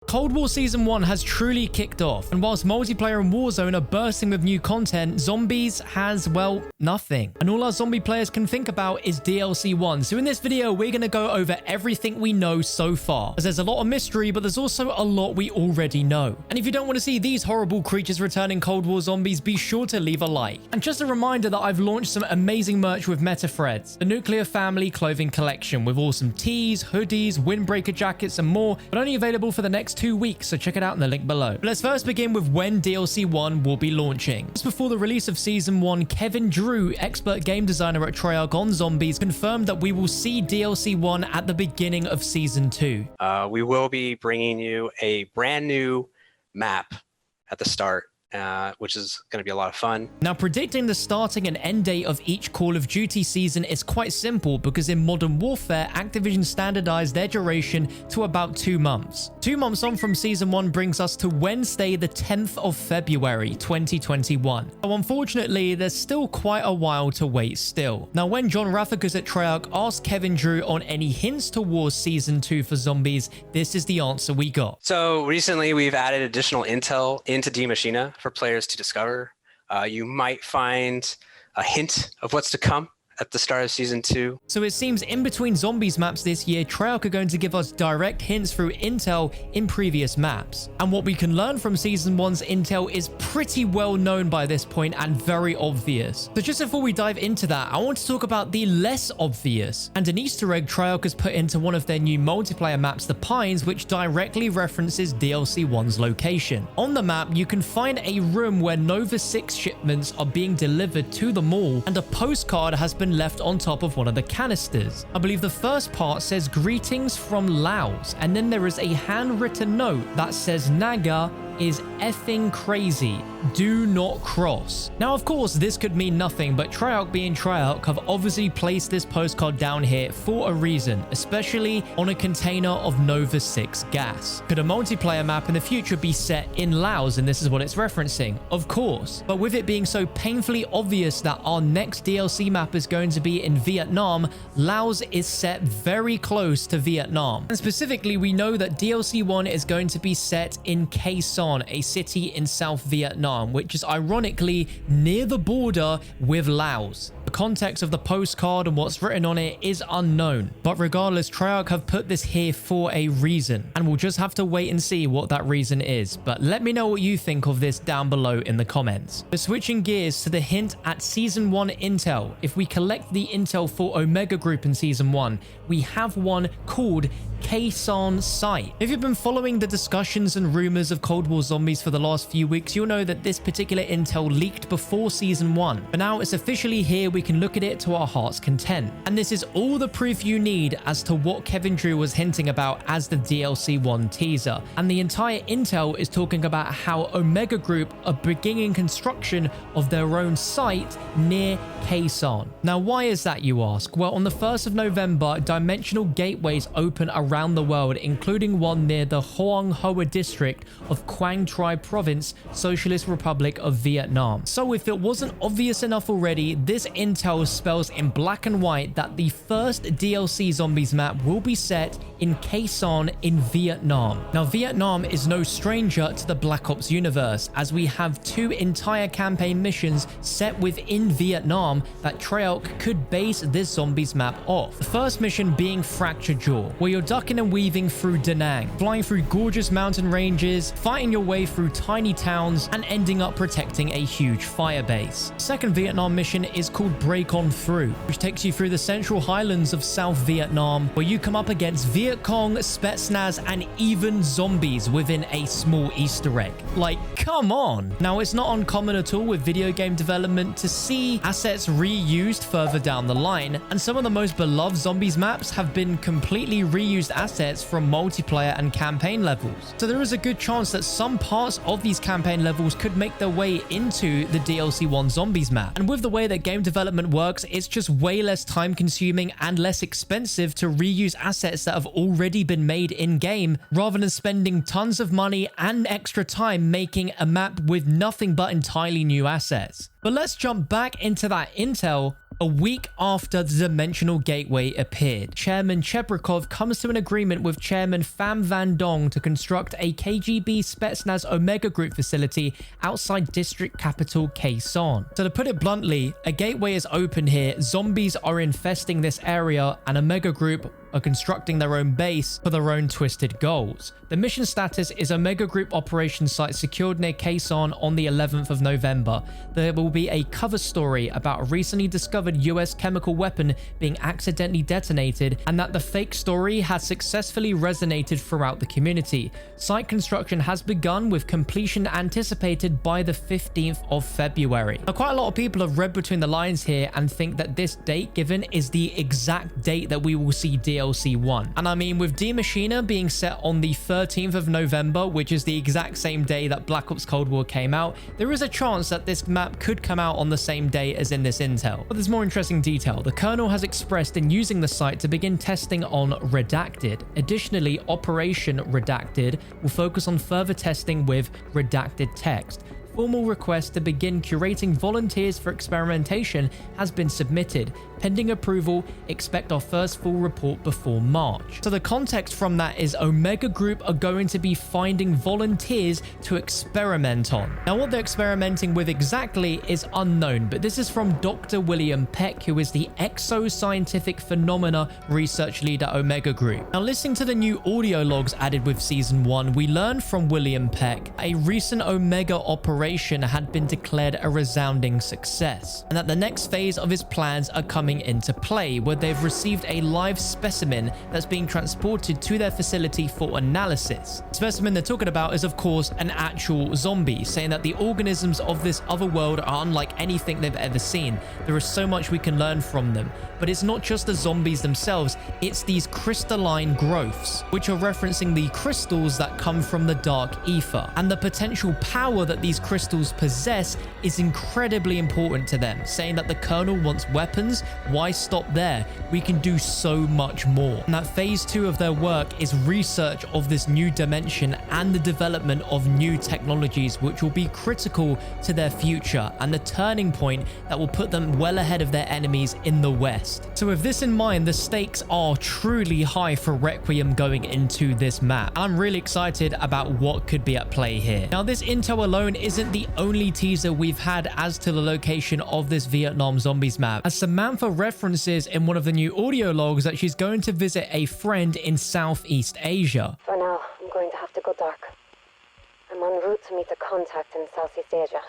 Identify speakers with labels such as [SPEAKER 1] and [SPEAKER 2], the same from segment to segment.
[SPEAKER 1] Cold War Season 1 has truly kicked off, and whilst multiplayer and Warzone are bursting with new content, Zombies has, well, nothing. And all our zombie players can think about is DLC 1. So in this video, we're going to go over everything we know so far, as there's a lot of mystery, but there's also a lot we already know. And if you don't want to see these horrible creatures return in Cold War Zombies, be sure to leave a like. And just a reminder that I've launched some amazing merch with MetaFreds, the Nuclear Family clothing collection with awesome tees, hoodies, windbreaker jackets, and more, but only available for the next 2 weeks, so check it out in the link below. But let's first begin with when DLC 1 will be launching. Just before the release of Season 1, Kevin Drew, expert game designer at Treyarch on Zombies, confirmed that we will see DLC 1 at the beginning of Season 2.
[SPEAKER 2] We will be bringing you a brand new map at the start, which is going to be a lot of fun.
[SPEAKER 1] Now, predicting the starting and end date of each Call of Duty season is quite simple because in Modern Warfare, Activision standardized their duration to about 2 months. 2 months on from Season 1 brings us to Wednesday, the 10th of February, 2021. So unfortunately, there's still quite a while to wait still. Now, when John Raffikas at Treyarch asked Kevin Drew on any hints towards Season 2 for Zombies, this is the answer we got.
[SPEAKER 2] So recently, we've added additional intel into Die Maschine for players to discover. You might find a hint of what's to come at the start of Season 2.
[SPEAKER 1] So it seems in between Zombies maps this year, Treyarch are going to give us direct hints through intel in previous maps. And what we can learn from Season 1's intel is pretty well known by this point and very obvious. So just before we dive into that, I want to talk about the less obvious and an Easter egg Treyarch has put into one of their new multiplayer maps, The Pines, which directly references DLC 1's location. On the map, you can find a room where Nova 6 shipments are being delivered to the mall, and a postcard has been left on top of one of the canisters. I believe the first part says greetings from Laos, and then there is a handwritten note that says Naga is effing crazy. Do not cross. Now, of course, this could mean nothing, but Treyarch being Treyarch have obviously placed this postcard down here for a reason, especially on a container of Nova 6 gas. Could a multiplayer map in the future be set in Laos, and this is what it's referencing? Of course. But with it being so painfully obvious that our next DLC map is going to be in Vietnam, Laos is set very close to Vietnam. And specifically, we know that DLC 1 is going to be set in Khe Sanh, a city in South Vietnam, which is ironically near the border with Laos. The context of the postcard and what's written on it is unknown, but regardless, Treyarch have put this here for a reason, and we'll just have to wait and see what that reason is. But let me know what you think of this down below in the comments. But switching gears to the hint at Season 1 intel, if we collect the intel for Omega Group in Season 1, we have one called Khe Sanh Site. If you've been following the discussions and rumors of Cold War Zombies for the last few weeks, you'll know that this particular intel leaked before Season 1. But now it's officially here, we can look at it to our heart's content. And this is all the proof you need as to what Kevin Drew was hinting about as the DLC 1 teaser. And the entire intel is talking about how Omega Group are beginning construction of their own site near Khe Sanh. Now, why is that, you ask? Well, on the 1st of November, dimensional gateways open around the world, including one near the Hoang Hoa district of Quang Tri Province, Socialist Republic of Vietnam. So if it wasn't obvious enough already, this intel spells in black and white that the first DLC Zombies map will be set in Khe Sanh in Vietnam. Now, Vietnam is no stranger to the Black Ops universe, as we have 2 entire campaign missions set within Vietnam that Treyarch could base this Zombies map off. The first mission being Fracture Jaw, where you're ducking and weaving through Da Nang, flying through gorgeous mountain ranges, fighting your way through tiny towns, and ending up protecting a huge fire base. Second Vietnam mission is called Break On Through, which takes you through the central highlands of South Vietnam, where you come up against Viet Cong, Spetsnaz, and even zombies within a small Easter egg. Like, come on! Now, it's not uncommon at all with video game development to see assets reused further down the line, and some of the most beloved Zombies maps have been completely reused assets from multiplayer and campaign levels. So there is a good chance that some parts of these campaign levels could make their way into the DLC 1 Zombies map. And with the way that game development works, it's just way less time consuming and less expensive to reuse assets that have already been made in-game, rather than spending tons of money and extra time making a map with nothing but entirely new assets. But let's jump back into that intel A week after the Dimensional Gateway appeared, Chairman Chebrikov comes to an agreement with Chairman Pham Van Dong to construct a KGB Spetsnaz Omega Group facility outside district capital Kherson. So to put it bluntly, a gateway is open here, zombies are infesting this area, and Omega Group are constructing their own base for their own twisted goals. The mission status is Omega Group operations site secured near Kherson on the 11th of November. There will be a cover story about a recently discovered US chemical weapon being accidentally detonated, and that the fake story has successfully resonated throughout the community. Site construction has begun with completion anticipated by the 15th of February. Now, quite a lot of people have read between the lines here and think that this date given is the exact date that we will see DLC 1. And I mean, with Die Maschine being set on the 13th of November, which is the exact same day that Black Ops Cold War came out, there is a chance that this map could come out on the same day as in this intel. But there's more interesting detail. The Colonel has expressed in using the site to begin testing on Redacted. Additionally, Operation Redacted will focus on further testing with redacted text. Formal request to begin curating volunteers for experimentation has been submitted. Pending approval, expect our first full report before March. So the context from that is Omega Group are going to be finding volunteers to experiment on. Now, what they're experimenting with exactly is unknown, but this is from Dr. William Peck, who is the Exo-Scientific Phenomena Research Lead at Omega Group. Now, listening to the new audio logs added with Season 1, we learned from William Peck a recent Omega operation had been declared a resounding success, and that the next phase of his plans are coming into play, where they've received a live specimen that's being transported to their facility for analysis. The specimen they're talking about is, of course, an actual zombie, saying that the organisms of this other world are unlike anything they've ever seen. There is so much we can learn from them. But it's not just the zombies themselves, it's these crystalline growths, which are referencing the crystals that come from the dark ether. And the potential power that these crystals possess is incredibly important to them, saying that the Colonel wants weapons. Why stop there? We can do so much more. And that phase 2 of their work is research of this new dimension and the development of new technologies, which will be critical to their future and the turning point that will put them well ahead of their enemies in the West. So with this in mind, the stakes are truly high for Requiem going into this map. I'm really excited about what could be at play here. Now, this intel alone isn't the only teaser we've had as to the location of this Vietnam Zombies map, as Samantha references in one of the new audio logs that she's going to visit a friend in Southeast Asia.
[SPEAKER 3] For now, I'm going to have to go dark. I'm en route to meet a contact in Southeast Asia.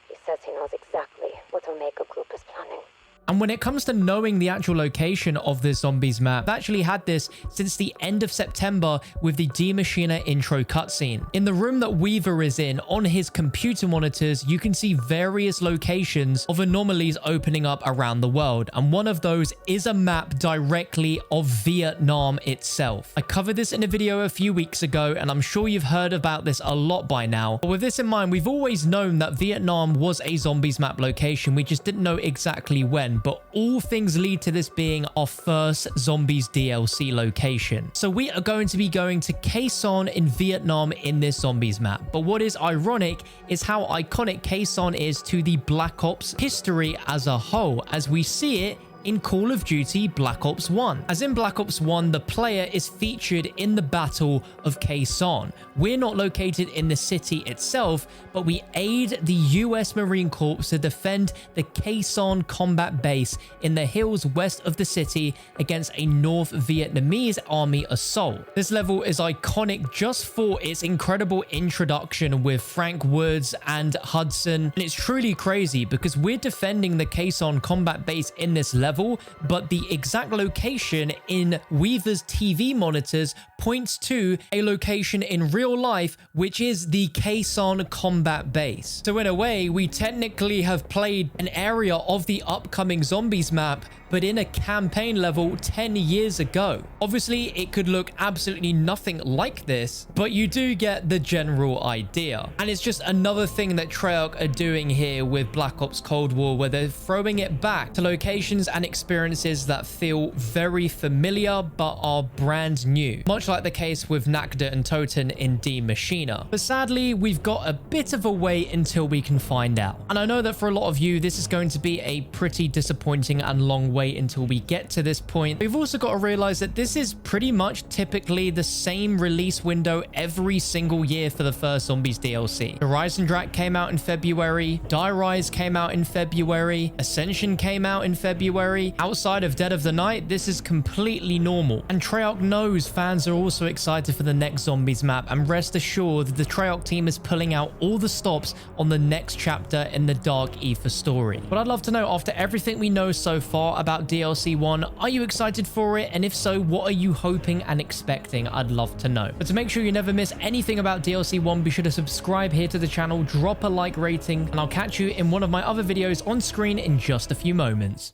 [SPEAKER 3] He says he knows exactly what Omega Group is planning.
[SPEAKER 1] And when it comes to knowing the actual location of the zombies map, I've actually had this since the end of September with the Die Maschine intro cutscene. In the room that Weaver is in, on his computer monitors, you can see various locations of anomalies opening up around the world. And one of those is a map directly of Vietnam itself. I covered this in a video a few weeks ago, and I'm sure you've heard about this a lot by now. But with this in mind, we've always known that Vietnam was a zombies map location. We just didn't know exactly when. But all things lead to this being our first Zombies DLC location. So we are going to be going to Kherson in Vietnam in this Zombies map. But what is ironic is how iconic Kherson is to the Black Ops history as a whole, as we see it in Call of Duty Black Ops 1. As in Black Ops 1, the player is featured in the Battle of Kherson. We're not located in the city itself, but we aid the US Marine Corps to defend the Kherson combat base in the hills west of the city against a North Vietnamese army assault. This level is iconic just for its incredible introduction with Frank Woods and Hudson. And it's truly crazy because we're defending the Kherson combat base in this level, but the exact location in Weaver's TV monitors points to a location in real life, which is the Kherson combat base. So in a way, we technically have played an area of the upcoming Zombies map, but in a campaign level 10 years ago. Obviously, it could look absolutely nothing like this, but you do get the general idea. And it's just another thing that Treyarch are doing here with Black Ops Cold War, where they're throwing it back to locations and experiences that feel very familiar but are brand new. Much much like the case with Nakda and Toten in D Machina. But sadly, we've got a bit of a wait until we can find out. And I know that for a lot of you, this is going to be a pretty disappointing and long wait until we get to this point. We've also got to realize that this is pretty much typically the same release window every single year for the first Zombies DLC. Horizon Drac came out in February, Die Rise came out in February, Ascension came out in February. Outside of Dead of the Night, this is completely normal. And Treyarch knows fans are also excited for the next Zombies map, and rest assured the Treyarch team is pulling out all the stops on the next chapter in the Dark Aether story. But I'd love to know, after everything we know so far about DLC 1, are you excited for it? And if so, what are you hoping and expecting? I'd love to know. But to make sure you never miss anything about DLC 1, be sure to subscribe here to the channel, drop a like rating, and I'll catch you in one of my other videos on screen in just a few moments.